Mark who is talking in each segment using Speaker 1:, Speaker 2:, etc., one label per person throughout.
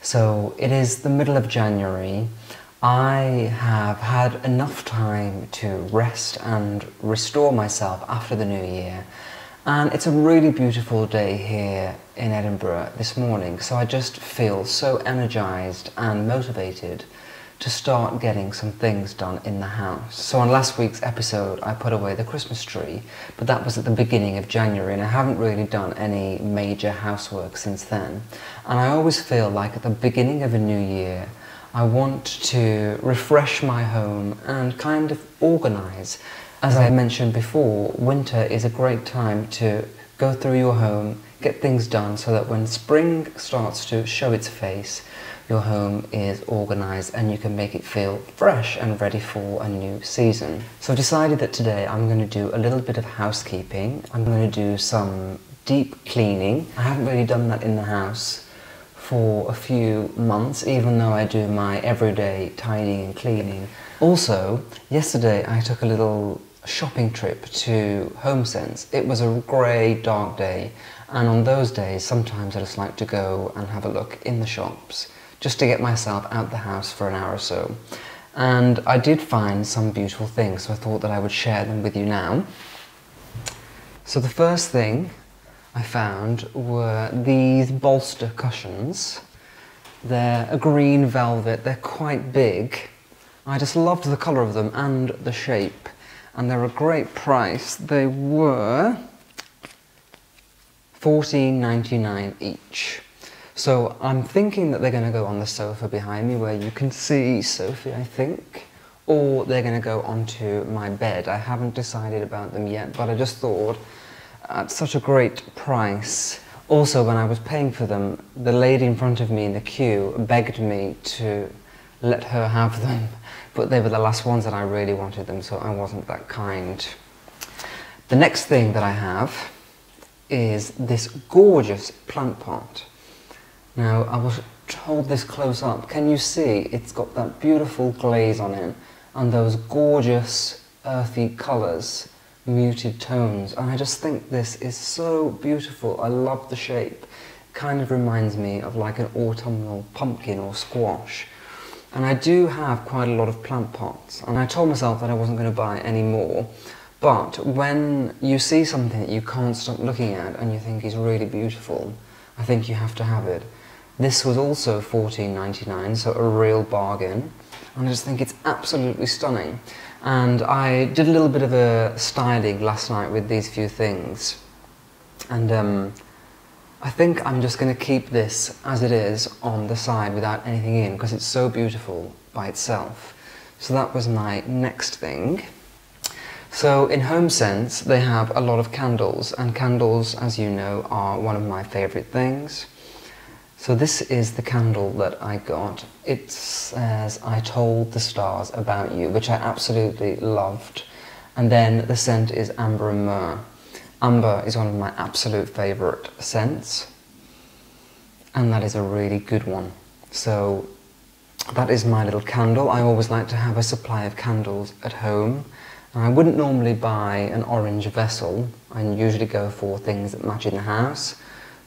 Speaker 1: So it is the middle of January. I have had enough time to rest and restore myself after the new year. And it's a really beautiful day here in Edinburgh this morning, so I just feel so energized and motivated to start getting some things done in the house. So on last week's episode I put away the Christmas tree, but that was at the beginning of January and I haven't really done any major housework since then. And I always feel like at the beginning of a new year I want to refresh my home and kind of organise. As I mentioned before, winter is a great time to go through your home, get things done so that when spring starts to show its face, your home is organised and you can make it feel fresh and ready for a new season. So I've decided that today I'm going to do a little bit of housekeeping. I'm going to do some deep cleaning. I haven't really done that in the house for a few months, even though I do my everyday tidying and cleaning. Also, yesterday I took a little shopping trip to HomeSense. It was a grey, dark day, and on those days sometimes I just like to go and have a look in the shops just to get myself out the house for an hour or so. And I did find some beautiful things, so I thought that I would share them with you now. So the first thing I found were these bolster cushions. They're a green velvet, they're quite big. I just loved the colour of them and the shape, and they're a great price. They were $14.99 each. So I'm thinking that they're going to go on the sofa behind me where you can see Sophie, I think, or they're going to go onto my bed. I haven't decided about them yet, but I just thought at such a great price. Also, when I was paying for them, the lady in front of me in the queue begged me to let her have them, but they were the last ones and I really wanted them, so I wasn't that kind. The next thing that I have is this gorgeous plant pot. Now, I will hold this close up. Can you see? It's got that beautiful glaze on it and those gorgeous earthy colours, muted tones. And I just think this is so beautiful. I love the shape. It kind of reminds me of like an autumnal pumpkin or squash. And I do have quite a lot of plant pots. And I told myself that I wasn't going to buy any more. But when you see something that you can't stop looking at and you think is really beautiful, I think you have to have it. This was also $14.99, so a real bargain, and I just think it's absolutely stunning. And I did a little bit of a styling last night with these few things, and I think I'm just going to keep this as it is on the side without anything in, because it's so beautiful by itself. So that was my next thing. So in HomeSense they have a lot of candles, and candles, as you know, are one of my favourite things. So this is the candle that I got. It says, "I told the stars about you," which I absolutely loved. And then the scent is amber and myrrh. Amber is one of my absolute favourite scents, and that is a really good one. So that is my little candle. I always like to have a supply of candles at home. And I wouldn't normally buy an orange vessel. I usually go for things that match in the house.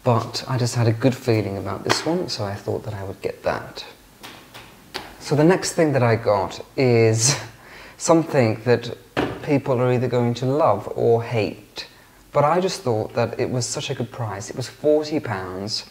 Speaker 1: But I just had a good feeling about this one, so I thought that I would get that. So the next thing that I got is something that people are either going to love or hate. But I just thought that it was such a good price. It was £40,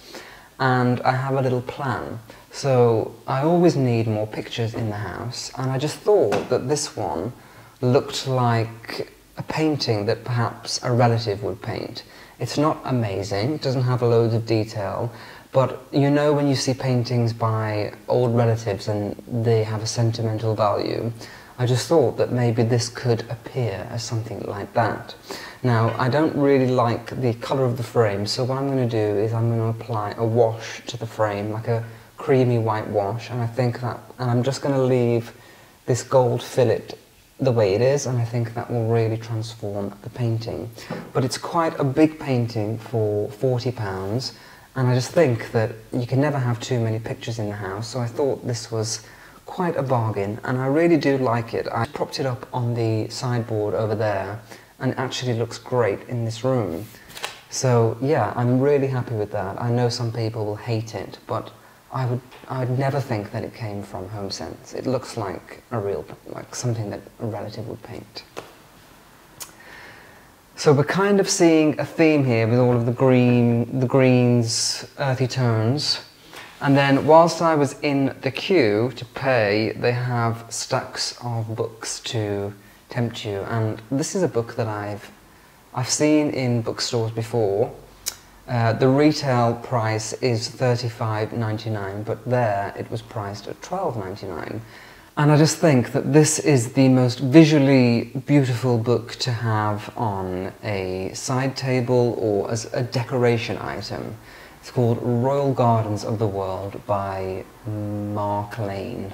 Speaker 1: and I have a little plan. So I always need more pictures in the house, and I just thought that this one looked like a painting that perhaps a relative would paint. It's not amazing, it doesn't have loads of detail, but you know when you see paintings by old relatives and they have a sentimental value, I just thought that maybe this could appear as something like that. Now, I don't really like the colour of the frame, so what I'm going to do is I'm going to apply a wash to the frame, like a creamy white wash, and I'm just going to leave this gold fillet the way it is, and I think that will really transform the painting. But it's quite a big painting for £40, and I just think that you can never have too many pictures in the house, so I thought this was quite a bargain, and I really do like it. I propped it up on the sideboard over there, and it actually looks great in this room. So yeah, I'm really happy with that. I know some people will hate it, but I would never think that it came from HomeSense. It looks like like something that a relative would paint. So we're kind of seeing a theme here with all of the greens, earthy tones. And then whilst I was in the queue to pay, they have stacks of books to tempt you. And this is a book that I've seen in bookstores before. The retail price is $35.99, but there it was priced at $12.99. And I just think that this is the most visually beautiful book to have on a side table or as a decoration item. It's called Royal Gardens of the World by Mark Lane.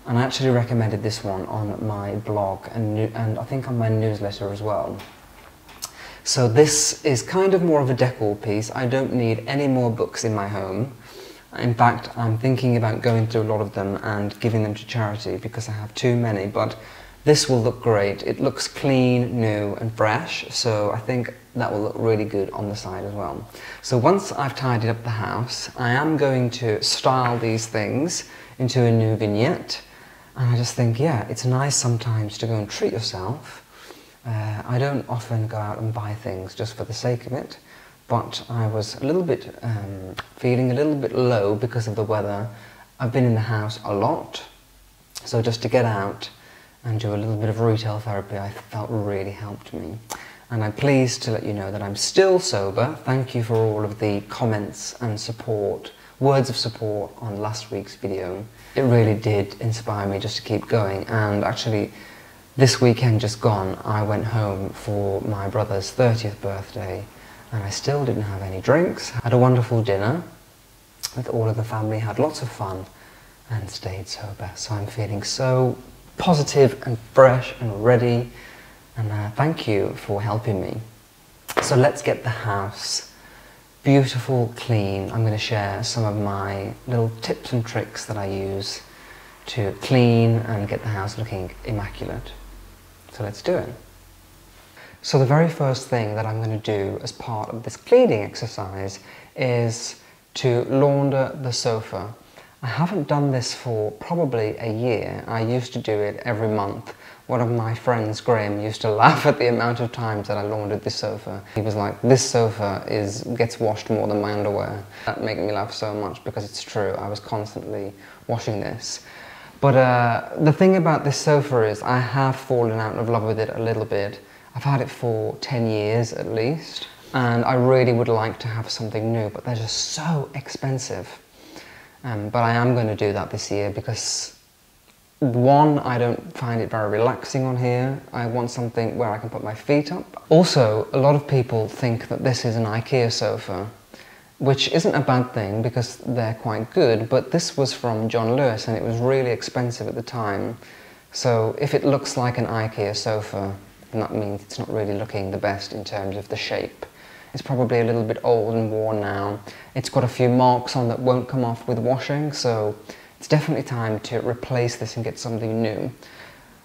Speaker 1: And I actually recommended this one on my blog and I think on my newsletter as well. So this is kind of more of a decor piece. I don't need any more books in my home. In fact, I'm thinking about going through a lot of them and giving them to charity because I have too many, but this will look great. It looks clean, new and fresh, so I think that will look really good on the side as well. So once I've tidied up the house, I am going to style these things into a new vignette, and I just think, yeah, it's nice sometimes to go and treat yourself. I don't often go out and buy things just for the sake of it. But I was a little bit, feeling a little bit low because of the weather. I've been in the house a lot, so just to get out and do a little bit of retail therapy I felt really helped me. And I'm pleased to let you know that I'm still sober. Thank you for all of the comments and support, words of support on last week's video. It really did inspire me just to keep going, and actually this weekend just gone I went home for my brother's 30th birthday. And I still didn't have any drinks. I had a wonderful dinner with all of the family, had lots of fun and stayed sober. So I'm feeling so positive and fresh and ready, and thank you for helping me. So let's get the house beautiful, clean. I'm going to share some of my little tips and tricks that I use to clean and get the house looking immaculate. So let's do it. So the very first thing that I'm going to do as part of this cleaning exercise is to launder the sofa. I haven't done this for probably a year. I used to do it every month. One of my friends, Graham, used to laugh at the amount of times that I laundered this sofa. He was like, this sofa gets washed more than my underwear. That made me laugh so much because it's true. I was constantly washing this. But the thing about this sofa is I have fallen out of love with it a little bit. I've had it for 10 years at least, and I really would like to have something new, but they're just so expensive. But I am going to do that this year because, one, I don't find it very relaxing on here. I want something where I can put my feet up. Also, a lot of people think that this is an IKEA sofa, which isn't a bad thing because they're quite good, but this was from John Lewis and it was really expensive at the time. So if it looks like an IKEA sofa, and that means it's not really looking the best in terms of the shape. It's probably a little bit old and worn now. It's got a few marks on that won't come off with washing, so it's definitely time to replace this and get something new.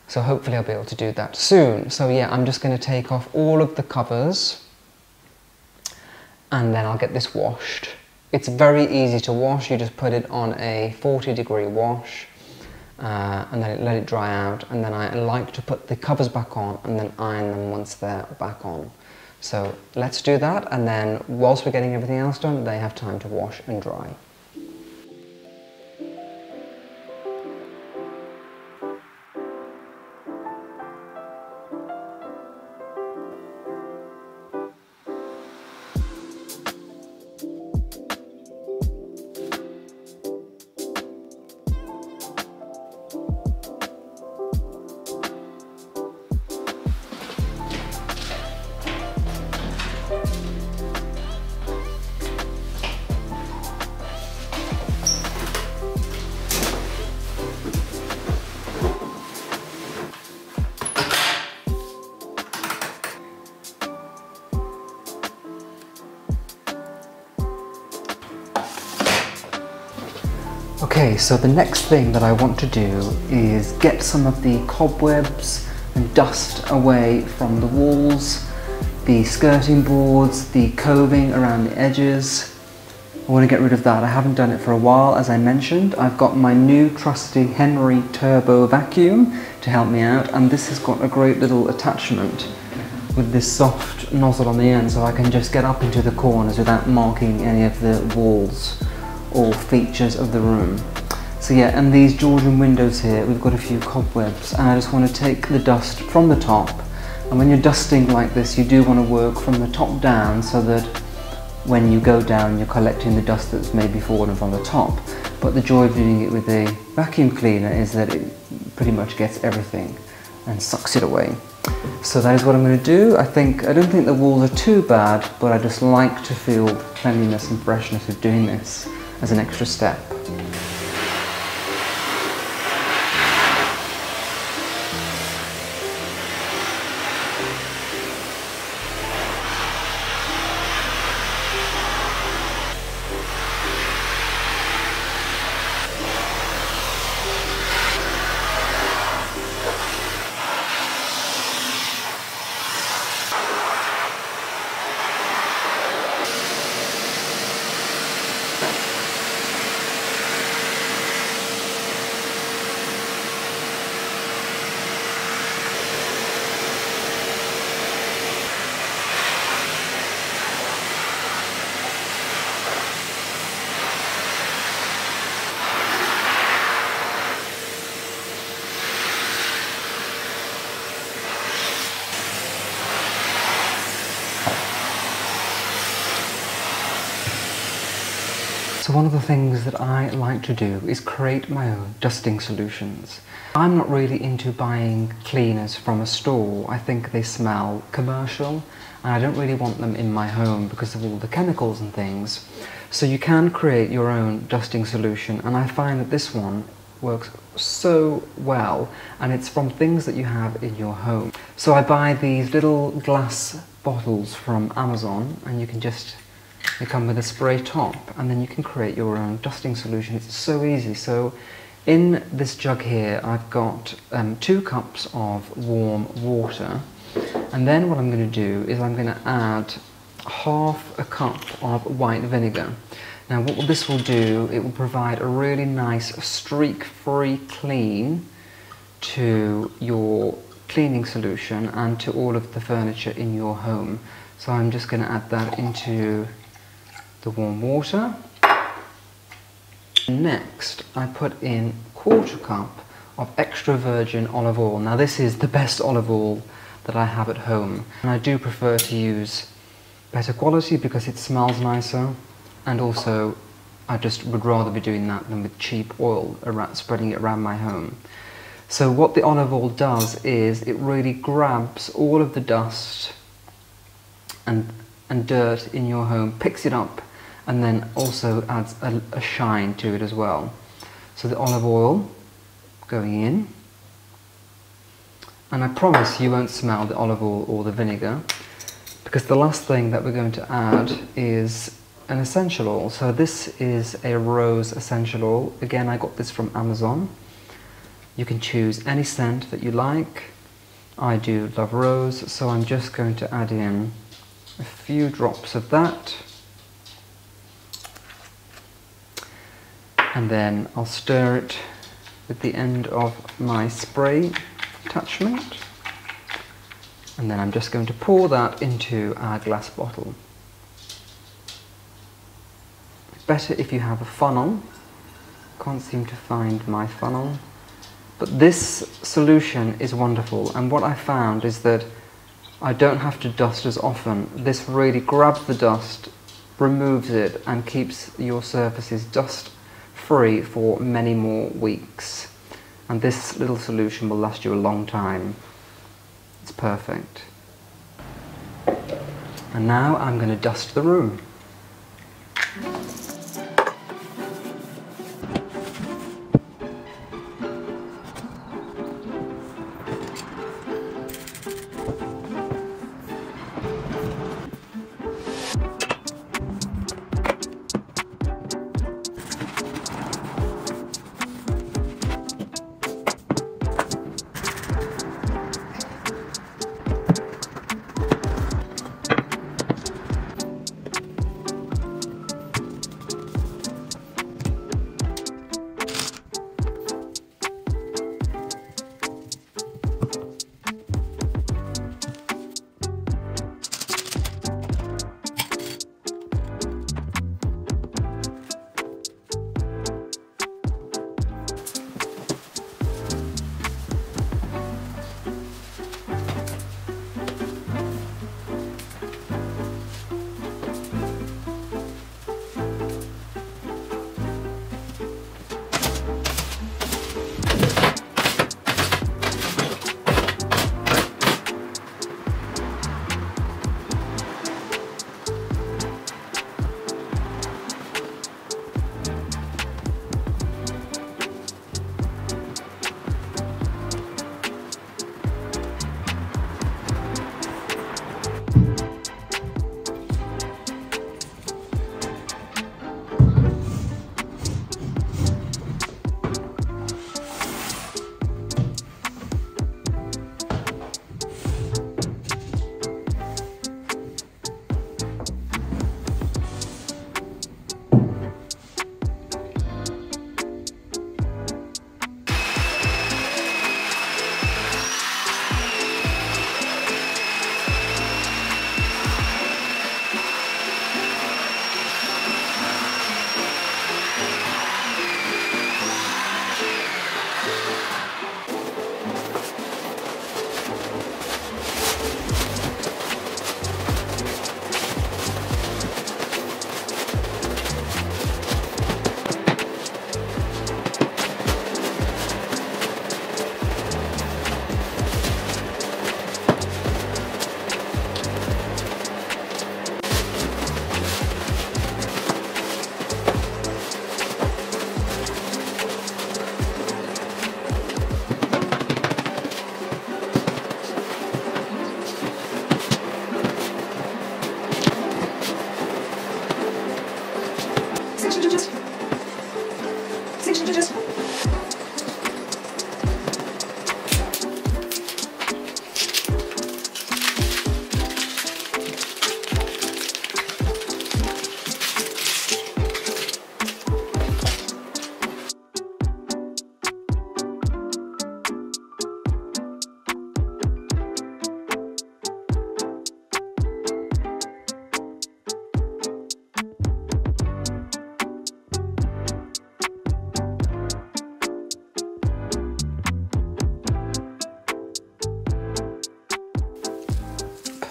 Speaker 1: So hopefully I'll be able to do that soon. So yeah, I'm just going to take off all of the covers and then I'll get this washed. It's very easy to wash. You just put it on a 40-degree wash. And then let it dry out, and then I like to put the covers back on and then iron them once they're back on. So let's do that, and then whilst we're getting everything else done, they have time to wash and dry. Okay, so the next thing that I want to do is get some of the cobwebs and dust away from the walls, the skirting boards, the coving around the edges. I want to get rid of that. I haven't done it for a while, as I mentioned. I've got my new trusty Henry Turbo vacuum to help me out, and this has got a great little attachment with this soft nozzle on the end, so I can just get up into the corners without marking any of the walls or features of the room. So yeah, and these Georgian windows here, we've got a few cobwebs, and I just want to take the dust from the top. And when you're dusting like this, you do want to work from the top down, so that when you go down, you're collecting the dust that's maybe fallen from the top. But the joy of doing it with a vacuum cleaner is that it pretty much gets everything and sucks it away. So that is what I'm going to do. I don't think the walls are too bad, but I just like to feel cleanliness and freshness of doing this as an extra step. So one of the things that I like to do is create my own dusting solutions. I'm not really into buying cleaners from a store. I think they smell commercial, and I don't really want them in my home because of all the chemicals and things. So you can create your own dusting solution, and I find that this one works so well, and it's from things that you have in your home. So I buy these little glass bottles from Amazon, and they come with a spray top, and then you can create your own dusting solution. It's so easy. So in this jug here, I've got 2 cups of warm water, and then what I'm going to do is I'm going to add half a cup of white vinegar. Now what this will do, it will provide a really nice streak-free clean to your cleaning solution and to all of the furniture in your home. So I'm just going to add that into the warm water. Next, I put in 1/4 cup of extra virgin olive oil. Now this is the best olive oil that I have at home, and I do prefer to use better quality because it smells nicer, and also I just would rather be doing that than with cheap oil, spreading it around my home. So what the olive oil does is it really grabs all of the dust and dirt in your home, picks it up, and then also adds a shine to it as well. So the olive oil going in, and I promise you won't smell the olive oil or the vinegar, because the last thing that we're going to add is an essential oil. So this is a rose essential oil. Again, I got this from Amazon. You can choose any scent that you like. I do love rose, so I'm just going to add in a few drops of that. And then I'll stir it with the end of my spray attachment. And then I'm just going to pour that into our glass bottle. Better if you have a funnel. Can't seem to find my funnel. But this solution is wonderful, and what I found is that I don't have to dust as often. This really grabs the dust, removes it, and keeps your surfaces dust free for many more weeks. And this little solution will last you a long time. It's perfect. And now I'm going to dust the room.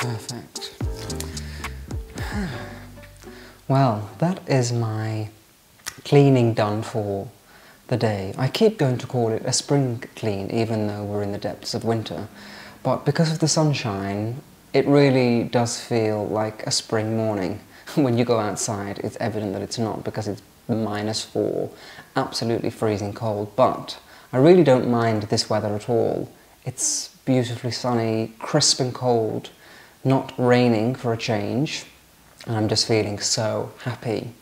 Speaker 1: Perfect. Well, that is my cleaning done for the day. I keep going to call it a spring clean even though we're in the depths of winter, but because of the sunshine it really does feel like a spring morning. When you go outside it's evident that it's not because it's -4, absolutely freezing cold, but I really don't mind this weather at all. It's beautifully sunny, crisp and cold, not raining for a change, and I'm just feeling so happy.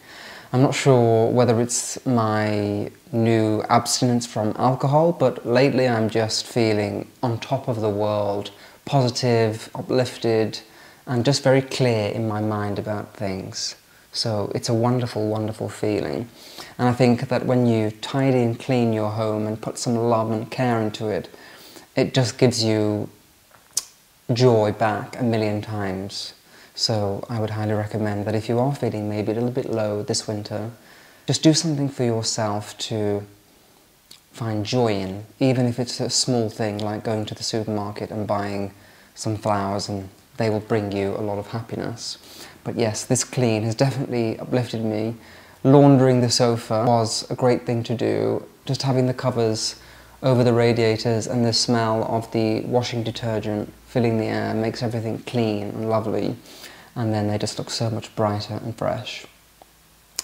Speaker 1: I'm not sure whether it's my new abstinence from alcohol, but lately I'm just feeling on top of the world, positive, uplifted, and just very clear in my mind about things. So it's a wonderful, wonderful feeling. And I think that when you tidy and clean your home and put some love and care into it, it just gives you joy back a million times. So I would highly recommend that if you are feeling maybe a little bit low this winter, just do something for yourself to find joy in, even if it's a small thing like going to the supermarket and buying some flowers, and they will bring you a lot of happiness. But yes, this clean has definitely uplifted me. Laundering the sofa was a great thing to do. Just having the covers over the radiators and the smell of the washing detergent filling the air makes everything clean and lovely, and then they just look so much brighter and fresh.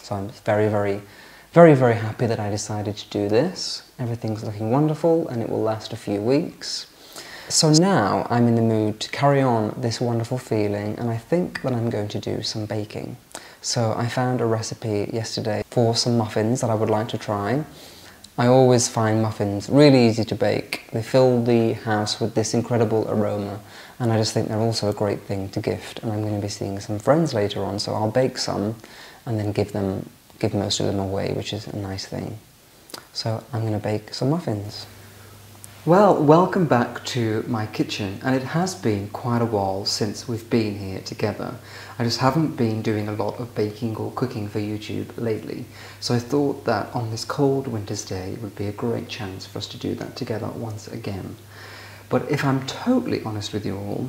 Speaker 1: So I'm very, very, very, very happy that I decided to do this. Everything's looking wonderful and it will last a few weeks. So now I'm in the mood to carry on this wonderful feeling, and I think that I'm going to do some baking. So I found a recipe yesterday for some muffins that I would like to try. I always find muffins really easy to bake. They fill the house with this incredible aroma, and I just think they're also a great thing to gift. And I'm going to be seeing some friends later on, so I'll bake some and then give most of them away, which is a nice thing. So I'm going to bake some muffins. Well, welcome back to my kitchen, and it has been quite a while since we've been here together. I just haven't been doing a lot of baking or cooking for YouTube lately, so I thought that on this cold winter's day it would be a great chance for us to do that together once again. But if I'm totally honest with you all,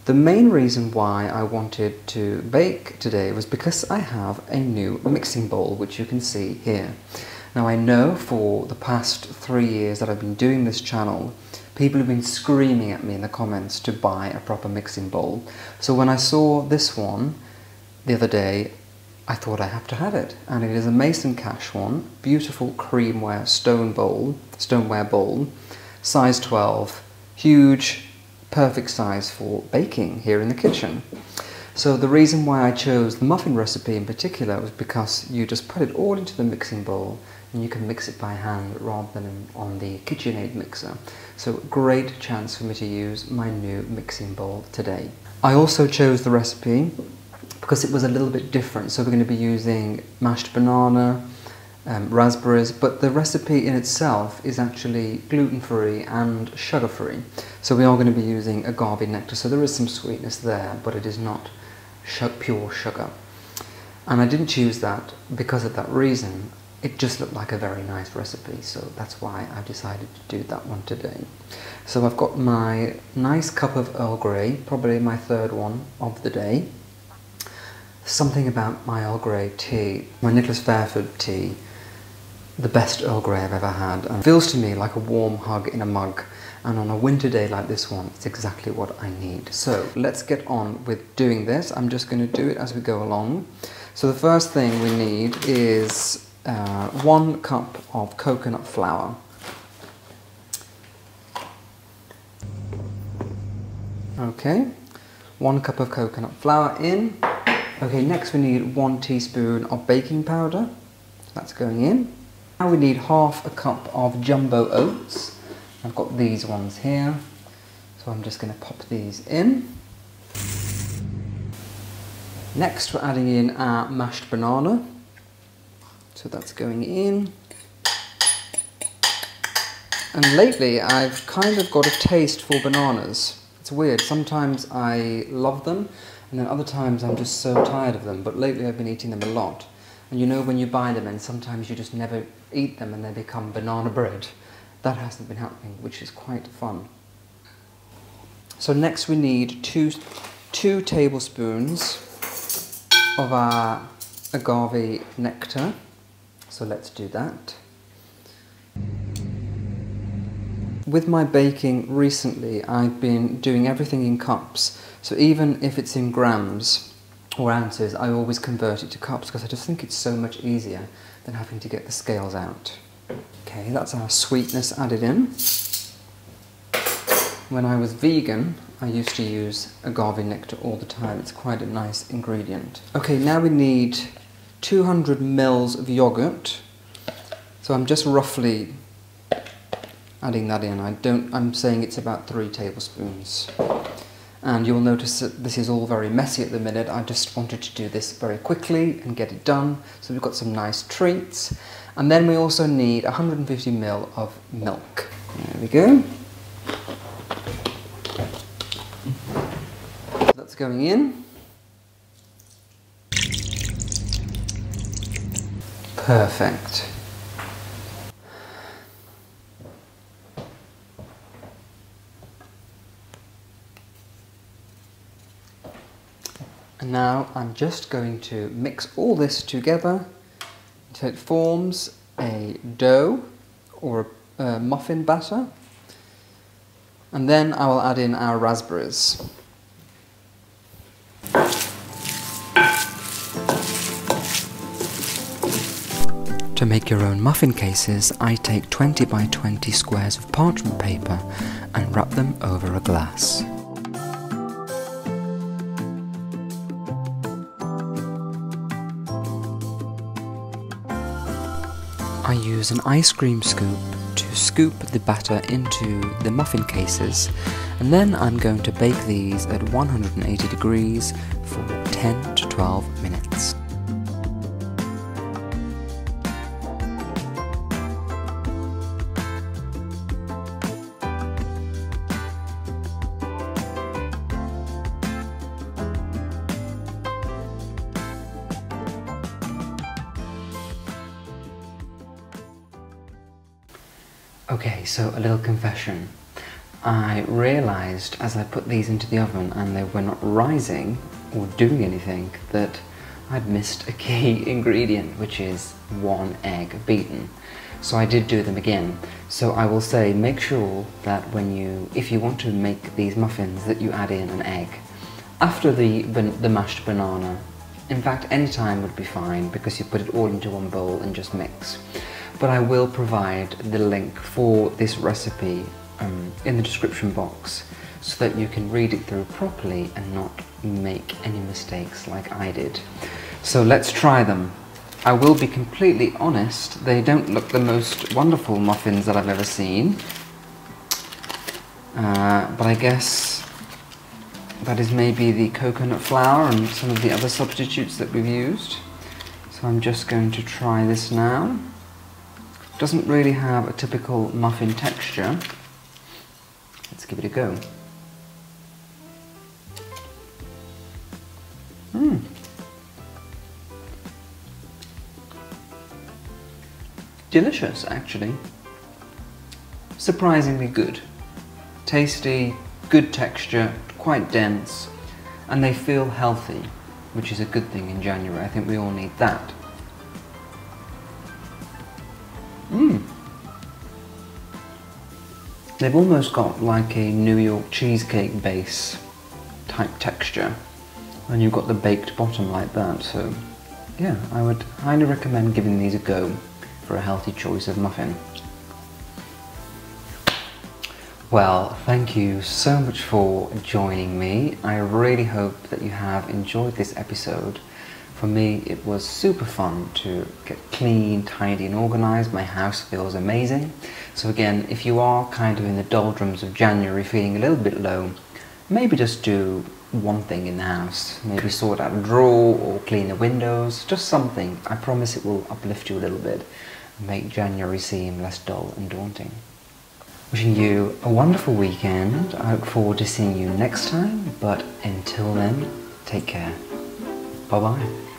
Speaker 1: the main reason why I wanted to bake today was because I have a new mixing bowl, which you can see here. Now I know for the past 3 years that I've been doing this channel, people have been screaming at me in the comments to buy a proper mixing bowl. So when I saw this one the other day, I thought I have to have it. And it is a Mason Cash one, beautiful creamware stoneware bowl, size 12, huge, perfect size for baking here in the kitchen. So the reason why I chose the muffin recipe in particular was because you just put it all into the mixing bowl and you can mix it by hand rather than on the KitchenAid mixer. So great chance for me to use my new mixing bowl today. I also chose the recipe because it was a little bit different. So we're going to be using mashed banana, raspberries, but the recipe in itself is actually gluten-free and sugar-free. So we are going to be using agave nectar, so there is some sweetness there, but it is not pure sugar. And I didn't choose that because of that reason. It just looked like a very nice recipe, so that's why I've decided to do that one today. So I've got my nice cup of Earl Grey, probably my third one of the day. Something about my Earl Grey tea, my Nicholas Fairford tea, the best Earl Grey I've ever had, and it feels to me like a warm hug in a mug. And on a winter day like this one, it's exactly what I need. So let's get on with doing this. I'm just going to do it as we go along. So the first thing we need is 1 cup of coconut flour. Okay, 1 cup of coconut flour in. Okay, next we need 1 teaspoon of baking powder. That's going in. Now we need half a cup of jumbo oats. I've got these ones here, so I'm just going to pop these in. Next we're adding in our mashed banana, so that's going in. And lately I've kind of got a taste for bananas. It's weird, sometimes I love them and then other times I'm just so tired of them, but lately I've been eating them a lot. And you know when you buy them and sometimes you just never eat them and they become banana bread. That hasn't been happening, which is quite fun. So next we need two tablespoons of our agave nectar. So let's do that. With my baking recently, I've been doing everything in cups. So even if it's in grams or ounces, I always convert it to cups because I just think it's so much easier than having to get the scales out. Okay, that's our sweetness added in. When I was vegan, I used to use agave nectar all the time. It's quite a nice ingredient. Okay, now we need 200 mils of yogurt. So I'm just roughly adding that in. I'm saying it's about 3 tablespoons. And you'll notice that this is all very messy at the minute. I just wanted to do this very quickly and get it done. So we've got some nice treats. And then we also need 150 ml of milk. There we go. That's going in. Perfect. And now I'm just going to mix all this together until it forms a dough or a muffin batter. And then I will add in our raspberries. To make your own muffin cases, I take 20 by 20 squares of parchment paper and wrap them over a glass. I use an ice cream scoop to scoop the batter into the muffin cases, and then I'm going to bake these at 180 degrees for 10 to 12 minutes. Okay, so a little confession. I realised as I put these into the oven and they were not rising or doing anything that I'd missed a key ingredient, which is 1 egg beaten. So I did do them again. So I will say, make sure that if you want to make these muffins, that you add in an egg. After the mashed banana, in fact any time would be fine because you put it all into one bowl and just mix. But I will provide the link for this recipe in the description box so that you can read it through properly and not make any mistakes like I did. So let's try them. I will be completely honest, they don't look the most wonderful muffins that I've ever seen. But I guess that is maybe the coconut flour and some of the other substitutes that we've used. So I'm just going to try this now. Doesn't really have a typical muffin texture. Let's give it a go. Delicious, actually. Surprisingly good. Tasty, good texture, quite dense, and they feel healthy, which is a good thing in January. I think we all need that. They've almost got like a New York cheesecake base type texture, and you've got the baked bottom like that, so yeah, I would highly recommend giving these a go for a healthy choice of muffin. Well, thank you so much for joining me. I really hope that you have enjoyed this episode For me, it was super fun to get clean, tidy and organised. My house feels amazing. So again, if you are kind of in the doldrums of January, feeling a little bit low, maybe just do one thing in the house. Maybe sort out a drawer or clean the windows, just something. I promise it will uplift you a little bit and make January seem less dull and daunting. Wishing you a wonderful weekend. I look forward to seeing you next time, but until then, take care. Bye bye.